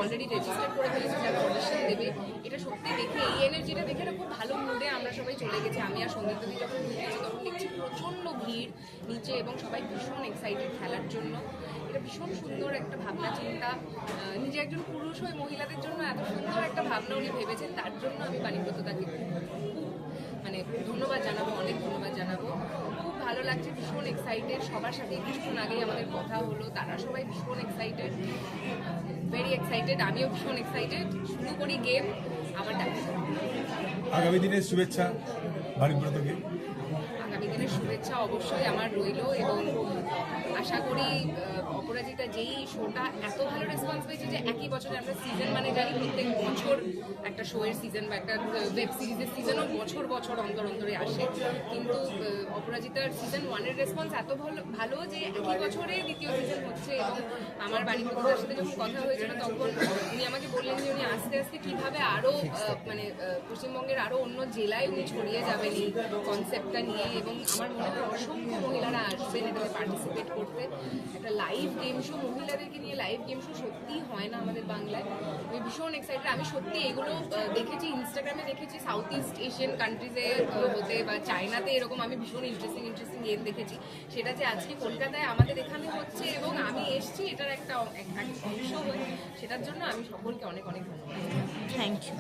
Already register করে ফেলেছে যারা অডিশন দেবে। এটা সত্যি দেখে এই এনার্জিটা দেখে না খুব ভালো মুডে আমরা সবাই চলে গেছি। আমি আর সন্দীপ দি যখন ঘুরেছি তখন দেখছি প্রচণ্ড ভিড় নিচে এবং সবাই ভীষণ এক্সাইটেড খেলার জন্য। এটা ভীষণ সুন্দর একটা ভাবনা চিন্তা, নিজে একজন পুরুষ হয়ে মহিলাদের জন্য এত সুন্দর একটা ভাবনা উনি ভেবেছেন, তার জন্য আমি বাণীব্রত তাকে মানে ধন্যবাদ জানাবো, অনেক ধন্যবাদ জানাবো। খুব ভালো লাগছে, ভীষণ এক্সাইটেড। সবার সাথে কিছুক্ষণ আগেই আমাদের কথা হলো, তারা সবাই ভীষণ এক্সাইটেড, ভেরি এক্সাইটেড। আমিও ভীষণ এক্সাইটেড। শুরু করি গেম, আমার ডাকে। আগামী দিনের শুভেচ্ছা বাণীব্রতকে। আগামী দিনের শুভেচ্ছা অবশ্যই আমার রইল এবং আশা করি অপরাজিতা যেই শোটা এত ভালো রেসপন্স পেয়েছে যে একই বছরে আমরা সিজন মানে জানি প্রত্যেক বছর একটা শোয়ের সিজন বা একটা ওয়েব সিরিজের সিজনও বছর বছর অন্তর অন্তরে আসে, কিন্তু অপরাজিতার সিজন 1-এর রেসপন্স এত ভালো যে একই বছরে দ্বিতীয় সিজন হচ্ছে। এবং আমার বাণীব্রতার সাথে যখন কথা হয়েছিল তখন উনি আমাকে বললেন যে উনি আস্তে আস্তে কীভাবে আরও মানে পশ্চিমবঙ্গের আরও অন্য জেলায় উনি ছড়িয়ে যাবেন এই কনসেপ্টটা নিয়ে। এবং আমার মনে হয় অসংখ্য মহিলারা আসবেন এটাতে পার্টিসিপেট করতে। একটা লাইভ গেম শো, মহিলাদেরকে নিয়ে লাইভ গেম শো সত্যিই হয় না আমাদের বাংলায়। আমি ভীষণ এক্সাইটেড। আমি সত্যি এগুলো দেখেছি, ইনস্টাগ্রামে দেখেছি সাউথ ইস্ট এশিয়ান কান্ট্রিজে হতে বা চায়নাতে এরকম আমি ভীষণ ইন্টারেস্টিং গেম দেখেছি। সেটা যে আজকে কলকাতায় আমাদের এখানে হচ্ছে এবং আমি এসছি এটার একটা অংশ হয়ে, সেটার জন্য আমি সকলকে অনেক অনেক ধন্যবাদ। Thank you.